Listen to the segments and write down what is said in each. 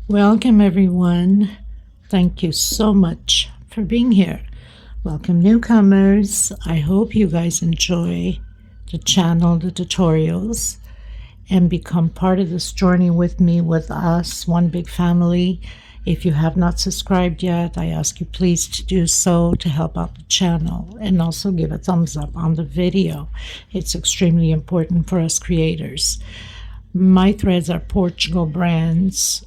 Welcome everyone. Thank you so much for being here. Welcome newcomers. I hope you guys enjoy the channel, the tutorials, and become part of this journey with me, with us, one big family. If you have not subscribed yet, I ask you please to do so to help out the channel, and also give a thumbs up on the video. It's extremely important for us creators. My threads are Portugal brands.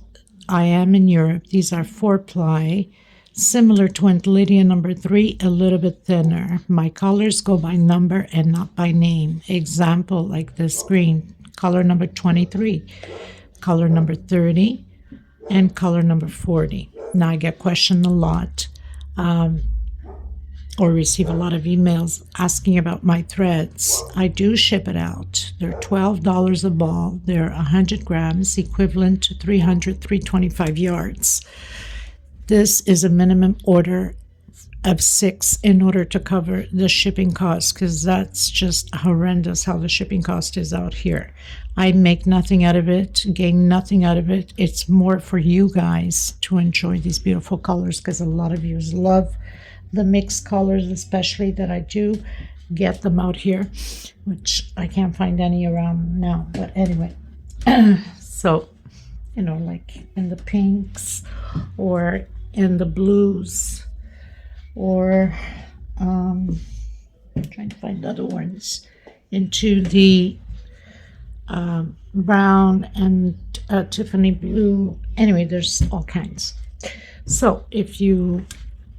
I am in Europe. These are 4-ply, similar to Aunt Lydia number 3, a little bit thinner. My colors go by number and not by name. Example, like this green, color number 23, color number 30, and color number 40. Now I get questioned a lot, or receive a lot of emails asking about my threads. I do ship it out. They're $12 a ball. They're 100 grams, equivalent to 325 yards. This is a minimum order of 6 in order to cover the shipping cost, because that's just horrendous how the shipping cost is out here. I make nothing out of it, gain nothing out of it. It's more for you guys to enjoy these beautiful colors, because a lot of you love the mixed colors, especially that I do get them out here, which I can't find any around now. But anyway, so, you know, like in the pinks or in the blues, or I'm trying to find other ones, into the brown and Tiffany blue. Anyway, there's all kinds. So if you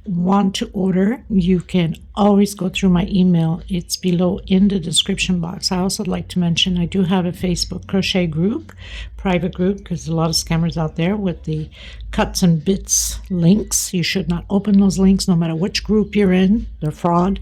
want to order, you can always go through my email. It's below in the description box. I also like to mention I do have a Facebook crochet group, private group, because a lot of scammers out there with the cuts and bits links. You should not open those links no matter which group you're in. They're fraud.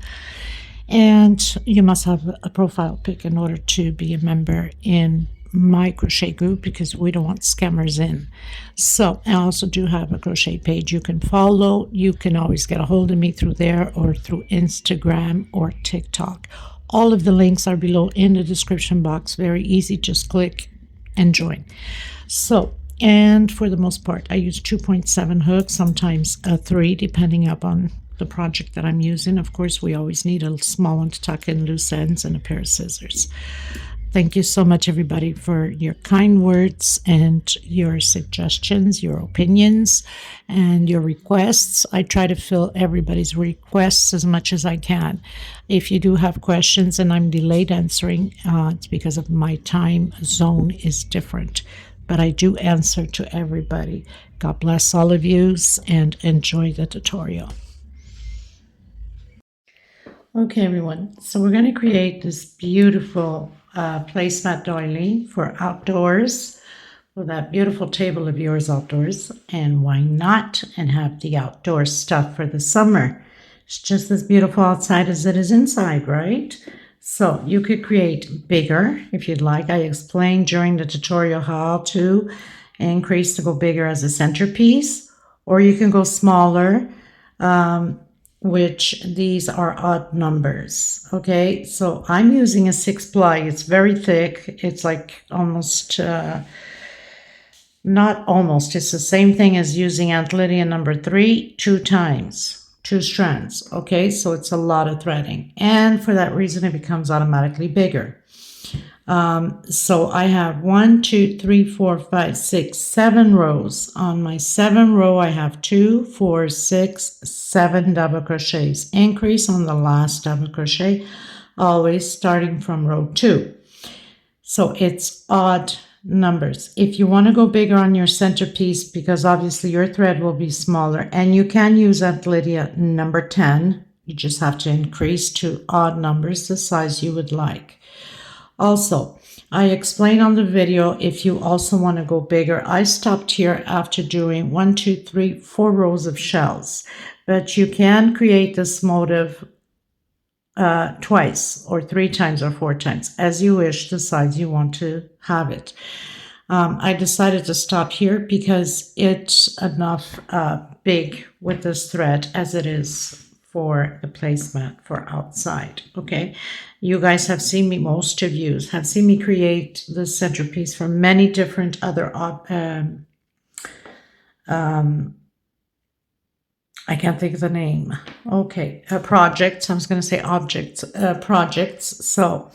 And you must have a profile pic in order to be a member in my crochet group, because we don't want scammers in. So I also do have a crochet page you can follow. You can always get a hold of me through there, or through Instagram or TikTok. All of the links are below in the description box. Very easy, just click and join. So, and for the most part I use 2.7 hooks, sometimes a 3, depending upon the project that I'm using. Of course, we always need a small one to tuck in loose ends, and a pair of scissors. Thank you so much, everybody, for your kind words and your suggestions, your opinions, and your requests. I try to fill everybody's requests as much as I can. If you do have questions and I'm delayed answering, it's because of my time zone is different. But I do answer to everybody. God bless all of you, and enjoy the tutorial. Okay, everyone, so we're going to create this beautiful placemat doily for outdoors, for that beautiful table of yours outdoors. And why not, and have the outdoor stuff for the summer. It's just as beautiful outside as it is inside, right? So you could create bigger if you'd like. I explained during the tutorial how to increase to go bigger as a centerpiece, or you can go smaller, which these are odd numbers. Okay, so I'm using a 6-ply. It's very thick. It's like almost, not almost, it's the same thing as using Aunt Lydia number 3 2 times, 2 strands. Okay, so it's a lot of threading, and for that reason it becomes automatically bigger. So I have 1, 2, 3, 4, 5, 6, 7 rows. On my 7th row, I have 2, 4, 6, 7 double crochets. Increase on the last double crochet, always starting from row 2. So it's odd numbers. If you want to go bigger on your centerpiece, because obviously your thread will be smaller, and you can use Aunt Lydia number 10, you just have to increase to odd numbers, the size you would like. Also, I explain on the video, if you also want to go bigger, I stopped here after doing 1, 2, 3, 4 rows of shells, but you can create this motif twice, or 3 times, or 4 times, as you wish, the size you want to have it. I decided to stop here because it's enough big with this thread as it is for the placemat for outside. Okay, you guys have seen me, most of you have seen me create the centerpiece for many different other I can't think of the name. Okay, projects. I was going to say objects, projects. So,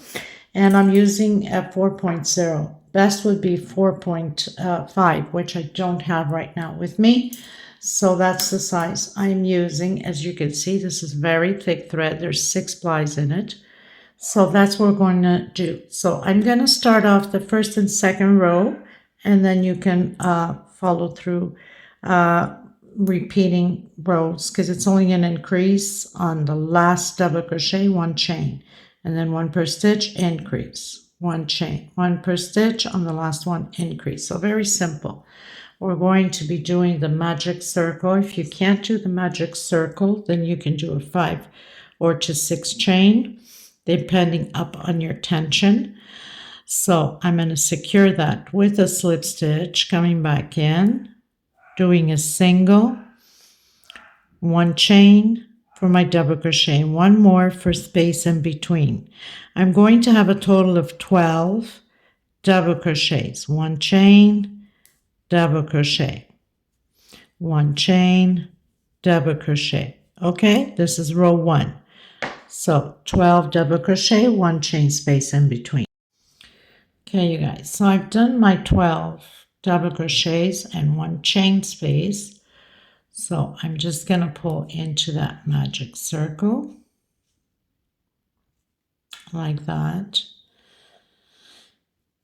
and I'm using a 4.0. Best would be 4.5, which I don't have right now with me. So that's the size I'm using. As you can see, this is very thick thread. There's 6 plies in it. So that's what we're going to do. So I'm going to start off the first and second row, and then you can follow through repeating rows, because it's only an increase on the last double crochet, 1 chain, and then 1 per stitch, increase, 1 chain, 1 per stitch on the last one, increase. So very simple. We're going to be doing the magic circle. If you can't do the magic circle, then you can do a 5 or to 6 chain, depending up on your tension. So I'm going to secure that with a slip stitch, coming back in, doing a single, 1 chain for my double crochet, 1 more for space in between. I'm going to have a total of 12 double crochets, 1 chain, double crochet, 1 chain, double crochet. Okay, this is row 1. So 12 double crochet, 1 chain, space in between. Okay, you guys, so I've done my 12 double crochets and 1 chain space. So I'm just going to pull into that magic circle like that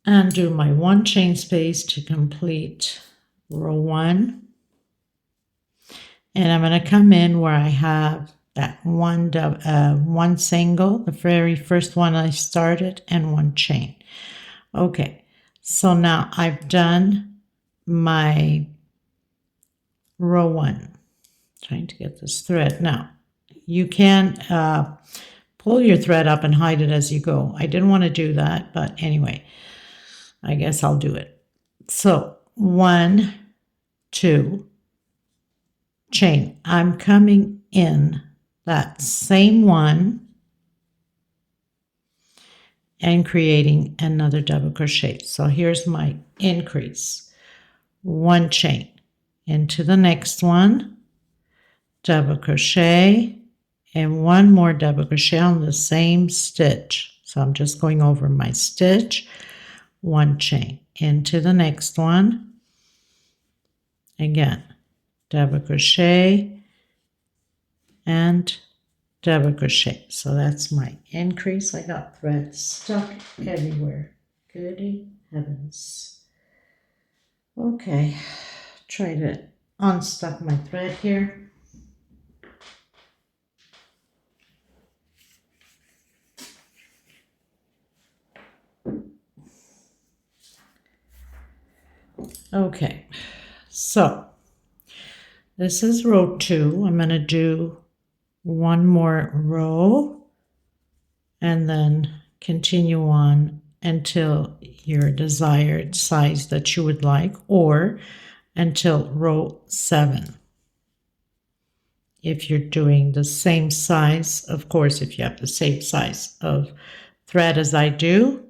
and do my 1 chain space to complete row 1. And I'm going to come in where I have that one single, the very first one I started, and 1 chain. Okay, so now I've done my row 1. Trying to get this thread. Now, you can pull your thread up and hide it as you go. I didn't want to do that, but anyway, I guess I'll do it. So 1, 2, chain. I'm coming in that same one and creating another double crochet. So here's my increase. 1 chain into the next one, double crochet, and 1 more double crochet on the same stitch. So I'm just going over my stitch, 1 chain into the next one, again, double crochet and double crochet. So that's my increase. I got thread stuck everywhere. Goody heavens. Okay, try to unstuck my thread here. Okay, so this is row 2. I'm going to do 1 more row and then continue on until your desired size that you would like, or until row 7. If you're doing the same size, of course, if you have the same size of thread as I do,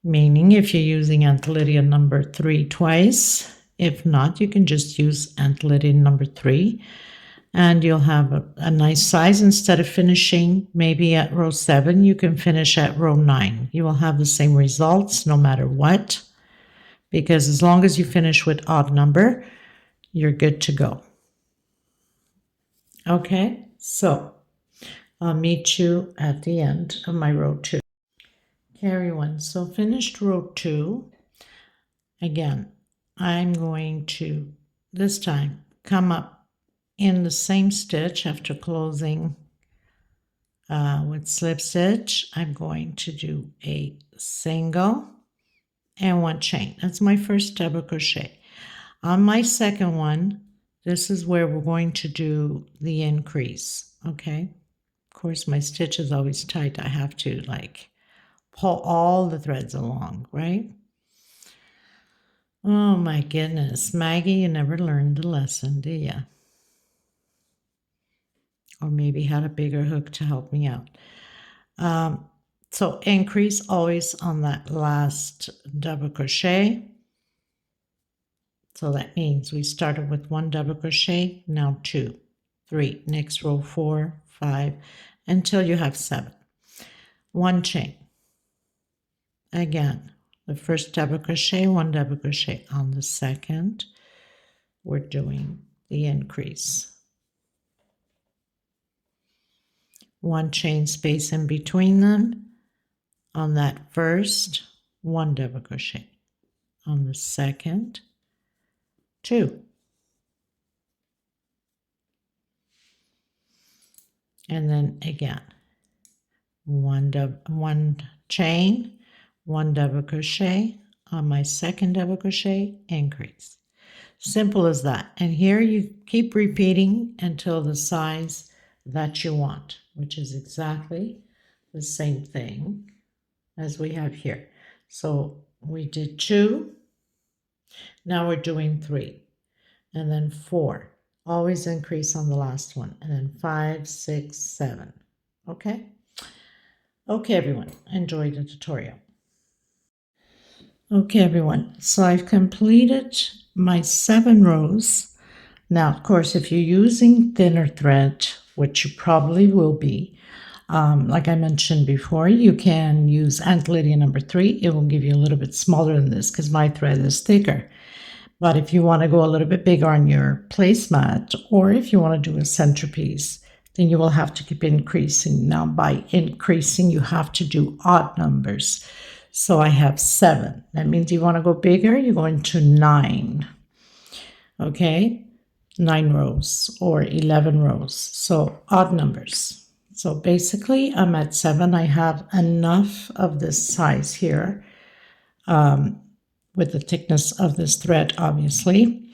meaning if you're using Aunt Lydia number 3 twice. If not, you can just use Aunt Lydia number 3, and you'll have a nice size. Instead of finishing maybe at row 7, you can finish at row 9. You will have the same results no matter what, because as long as you finish with odd number, you're good to go. Okay, so I'll meet you at the end of my row 2. Carry 1. So finished row 2. Again, I'm going to this time come up in the same stitch after closing with slip stitch. I'm going to do a single and 1 chain. That's my first double crochet. On my second one, this is where we're going to do the increase. Okay, of course my stitch is always tight. I have to like pull all the threads along, right? Oh my goodness, Maggie, you never learned the lesson, do you? Or maybe had a bigger hook to help me out. So increase always on that last double crochet, So that means we started with 1 double crochet, now 2, 3, next row 4, 5, until you have 7. 1 chain. Again, the first double crochet, 1 double crochet. On the second, we're doing the increase. 1 chain space in between them. On that first, 1 double crochet. On the second, 2. And then again, 1 chain, 1 double crochet. On my second double crochet, increase. Simple as that. And here you keep repeating until the size that you want, which is exactly the same thing as we have here. So we did 2, now we're doing 3, and then 4. Always increase on the last one, and then 5, 6, 7. Okay? Okay, everyone, enjoy the tutorial. Okay, everyone, so I've completed my 7 rows. Now, of course, if you're using thinner thread, which you probably will be, like I mentioned before, you can use Aunt Lydia number 3. It will give you a little bit smaller than this because my thread is thicker. But if you want to go a little bit bigger on your placemat, or if you want to do a centerpiece, then you will have to keep increasing. Now, by increasing, you have to do odd numbers. So I have 7. That means you want to go bigger, you're going to 9. Okay? 9 rows or 11 rows. So odd numbers. So basically, I'm at 7. I have enough of this size here with the thickness of this thread, obviously.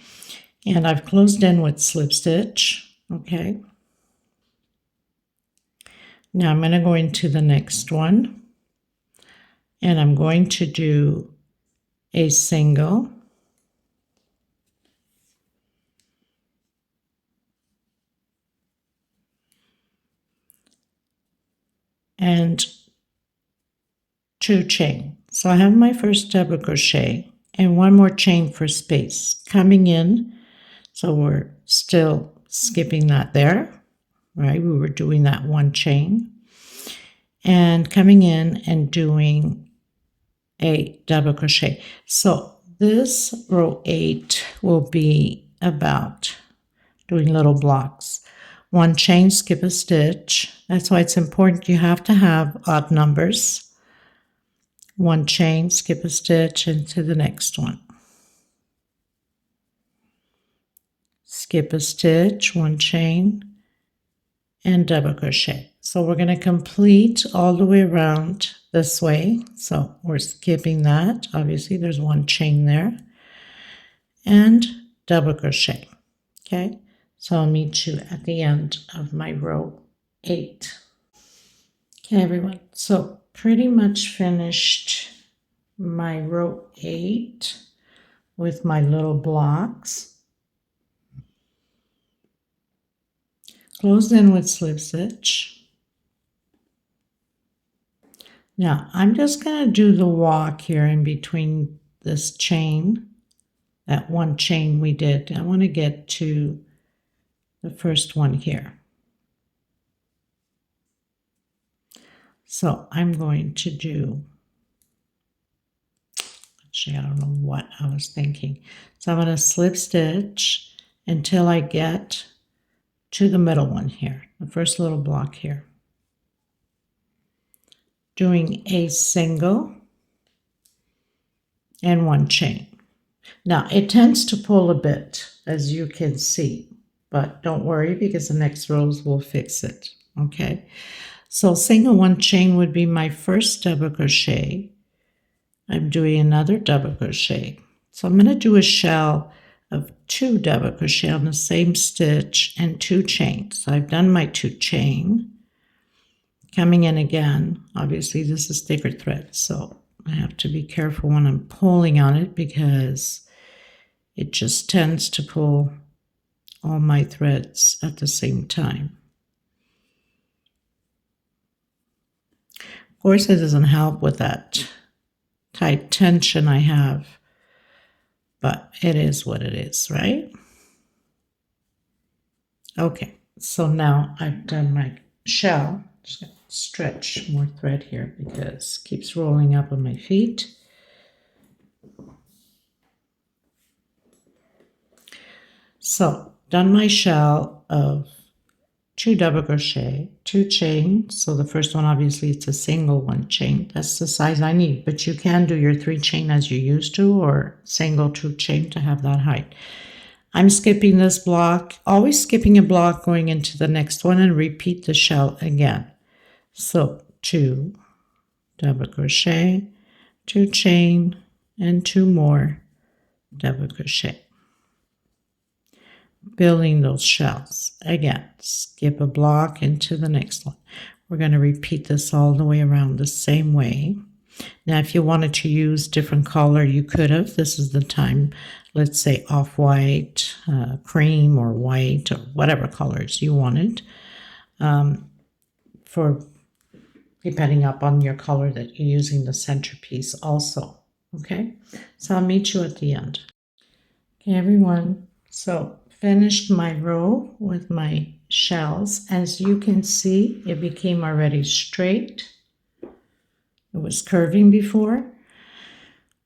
And I've closed in with slip stitch. Okay. Now I'm going to go into the next one. And I'm going to do a single. And 2 chain. So I have my first double crochet and 1 more chain for space coming in. So we're still skipping that there, right? We were doing that 1 chain and coming in and doing a double crochet. So this row 8 will be about doing little blocks. 1 chain, skip a stitch. That's why it's important. You have to have odd numbers. 1 chain, skip a stitch into the next one. Skip a stitch, 1 chain, and double crochet. So we're going to complete all the way around this way. So we're skipping that. Obviously, there's 1 chain there. And double crochet. Okay, so I'll meet you at the end of my row 8. Okay, everyone. So pretty much finished my row 8 with my little blocks. Closed in with slip stitch. Now I'm just going to do the walk here in between this chain, that 1 chain we did. I want to get to the first one here. So I'm going to do, actually I don't know what I was thinking. So I'm going to slip stitch until I get to the middle one here, the first little block here. Doing a single and 1 chain. Now it tends to pull a bit, as you can see, but don't worry because the next rows will fix it. Okay, so single 1 chain would be my first double crochet. I'm doing another double crochet. So I'm going to do a shell of 2 double crochet on the same stitch and 2 chains. So I've done my 2 chain. Coming in again, obviously this is thicker thread, so I have to be careful when I'm pulling on it because it just tends to pull all my threads at the same time. Of course, it doesn't help with that tight tension I have, but it is what it is, right? Okay, so now I've done my shell. Just gonna stretch more thread here because it keeps rolling up on my feet. So done my shell of 2 double crochet, 2 chain. So the first one, obviously it's a single 1 chain. That's the size I need, but you can do your 3 chain as you used to, or single 2 chain to have that height. I'm skipping this block, always skipping a block going into the next one, and repeat the shell again. So 2 double crochet, 2 chain, and 2 more double crochet. Building those shells. Again, skip a block into the next one. We're going to repeat this all the way around the same way. Now, if you wanted to use different color, you could have. This is the time, let's say off-white, cream, or white, or whatever colors you wanted, for depending upon your color that you're using the centerpiece also. Okay, so I'll meet you at the end. Okay, everyone. So finished my row with my shells. As you can see, it became already straight. It was curving before.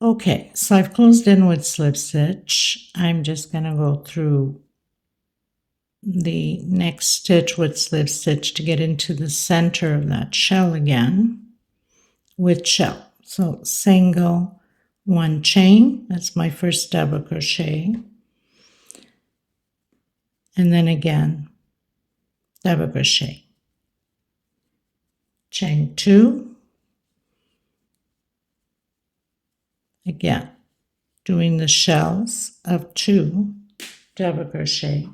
Okay, so I've closed in with slip stitch. I'm just going to go through the next stitch with slip stitch to get into the center of that shell again with shell. So single 1 chain, that's my first double crochet. And then again, double crochet, chain 2, again, doing the shells of 2 double crochet.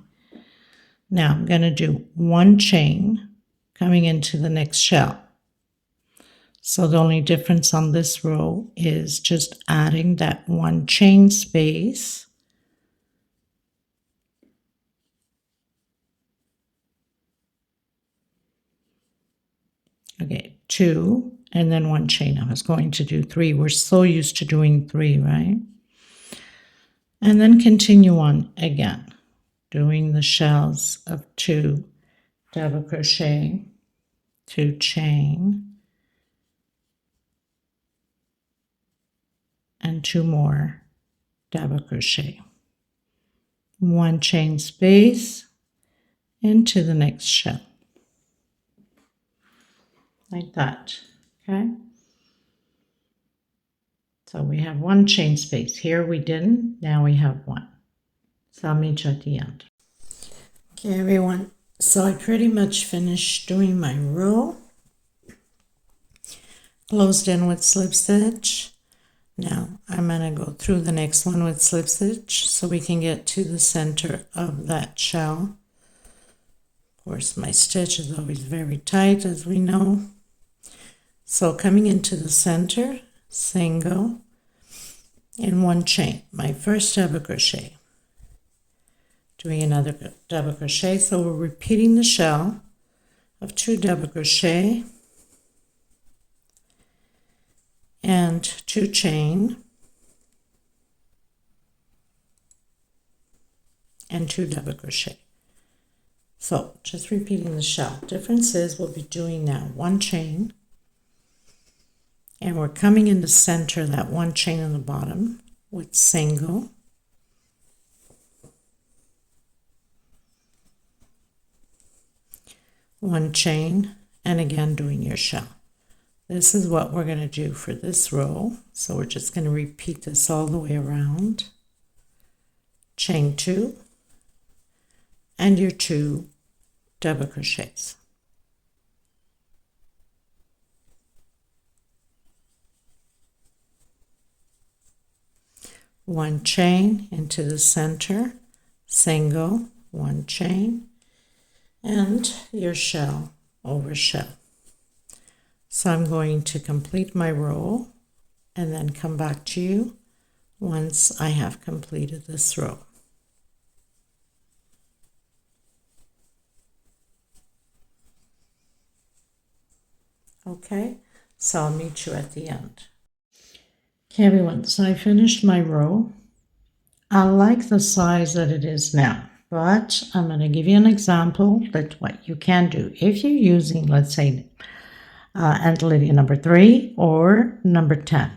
Now I'm going to do 1 chain coming into the next shell. So the only difference on this row is just adding that 1 chain space. Okay, 2, and then 1 chain. I was going to do 3. We're so used to doing 3, right? And then continue on again, doing the shells of 2 double crochet, 2 chain, and 2 more double crochet. 1 chain space into the next shell. Like that, okay? So we have 1 chain space. Here we didn't, now we have 1. So I'll meet you at the end. Okay, everyone. So I pretty much finished doing my row. Closed in with slip stitch. Now I'm going to go through the next one with slip stitch so we can get to the center of that shell. Of course, my stitch is always very tight, as we know. So coming into the center, single, and 1 chain, my first double crochet. Doing another double crochet, so we're repeating the shell of 2 double crochet and 2 chain and 2 double crochet. So just repeating the shell. Difference is we'll be doing now 1 chain, and we're coming in the center, that 1 chain on the bottom with single, one chain, and again doing your shell. This is what we're going to do for this row. So we're just going to repeat this all the way around. Chain 2 and your 2 double crochets. One chain into the center, single, 1 chain, and your shell over shell. So I'm going to complete my row and then come back to you once I have completed this row. Okay, so I'll meet you at the end. Okay, everyone, so I finished my row. I like the size that it is now, but I'm going to give you an example that what you can do. If you're using, let's say, Aunt Lydia number 3 or number 10,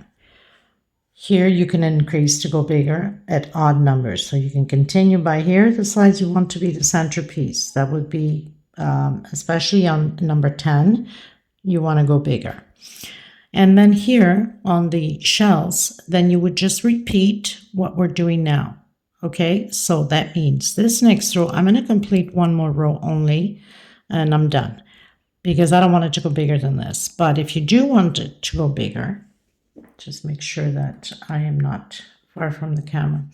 here you can increase to go bigger at odd numbers. So you can continue by here, the size you want to be the centerpiece. That would be, especially on number 10, you want to go bigger. And then here on the shells, then you would just repeat what we're doing now. Okay, so that means this next row, I'm going to complete one more row only, and I'm done, because I don't want it to go bigger than this. But if you do want it to go bigger, just make sure that I am not far from the camera.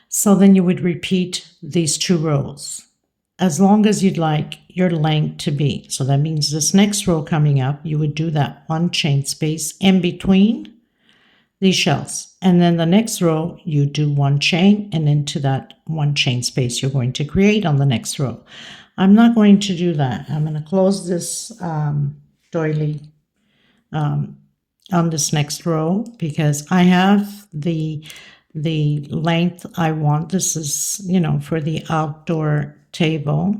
So then you would repeat these 2 rows as long as you'd like your length to be. So that means this next row coming up, you would do that 1 chain space in between these shells. And then the next row, you do 1 chain, and into that 1 chain space you're going to create on the next row. I'm not going to do that. I'm going to close this doily on this next row because I have the length I want. This is, you know, for the outdoor table.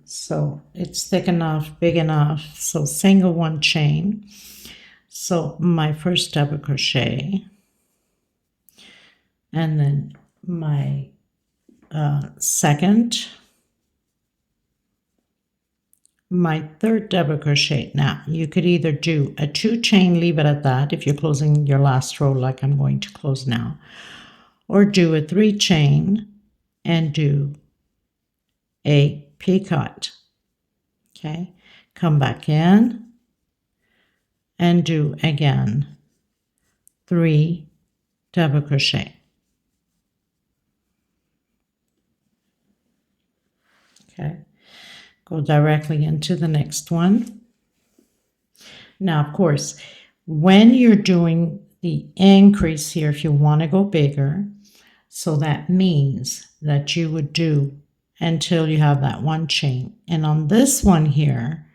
So it's thick enough, big enough. So single 1 chain. So my first double crochet, and then my second, my third double crochet. Now you could either do a 2 chain, leave it at that if you're closing your last row like I'm going to close now, or do a 3 chain and do a picot. Okay, come back in and do again 3 double crochet. Okay, go directly into the next one. Now, of course, when you're doing the increase here, if you want to go bigger, so that means that you would do until you have that 1 chain. And on this one here,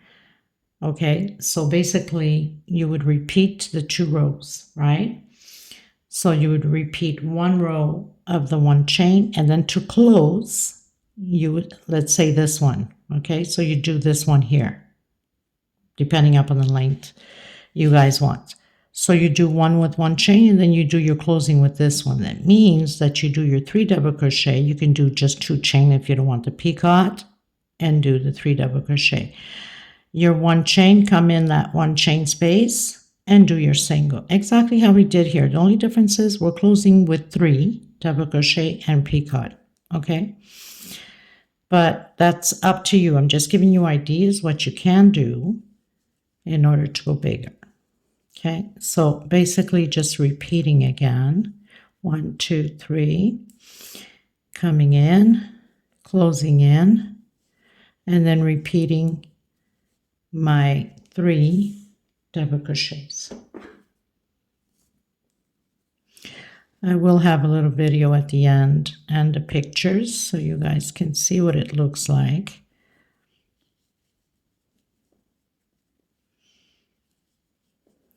okay, so basically you would repeat the 2 rows, right? So you would repeat 1 row of the 1 chain, and then to close, you would, let's say this one, okay? So you do this one here, depending upon the length you guys want. So you do 1 with 1 chain, and then you do your closing with this one. That means that you do your 3 double crochet. You can do just 2 chain if you don't want the picot, and do the 3 double crochet. Your 1 chain, come in that 1 chain space and do your single. Exactly how we did here. The only difference is we're closing with 3 double crochet and picot, okay? But that's up to you. I'm just giving you ideas what you can do in order to go bigger. Okay, so basically just repeating again. 1, 2, 3, coming in, closing in, and then repeating my 3 double crochets. I will have a little video at the end and the pictures so you guys can see what it looks like.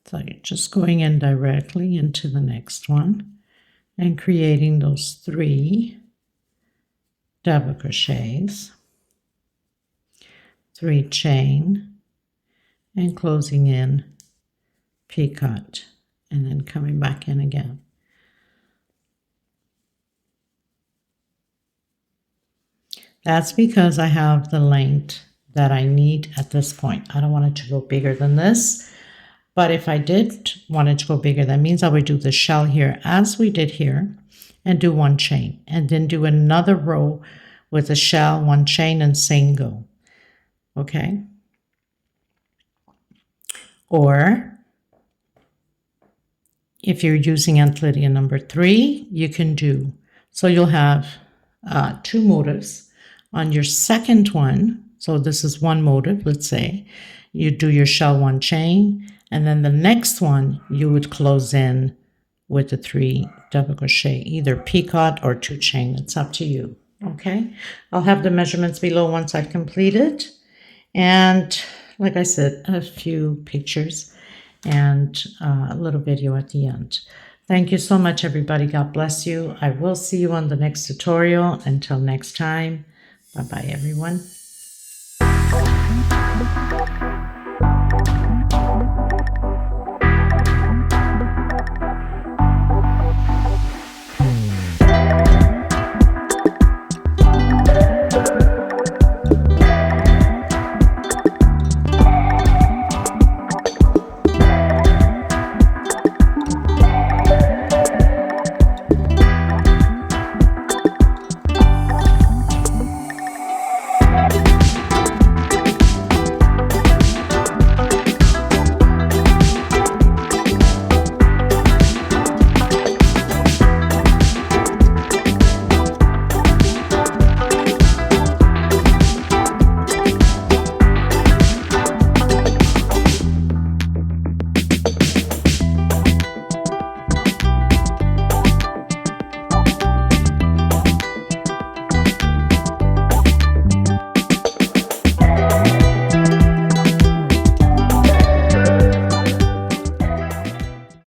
So you're just going in directly into the next one and creating those 3 double crochets, 3 chain, and closing in, picot, and then coming back in again. That's because I have the length that I need at this point. I don't want it to go bigger than this. But if I did want it to go bigger, that means I would do the shell here as we did here and do 1 chain, and then do another row with a shell, 1 chain, and single. Okay? Or if you're using Aunt Lydia number 3, you can do, so you'll have 2 motifs. On your second one, so this is 1 motif, let's say, you do your shell, 1 chain, and then the next one you would close in with the 3 double crochet, either picot or 2 chain. It's up to you. Okay, I'll have the measurements below once I've completed, and like I said, a few pictures and a little video at the end. Thank you so much, everybody. God bless you. I will see you on the next tutorial. Until next time, bye-bye, everyone.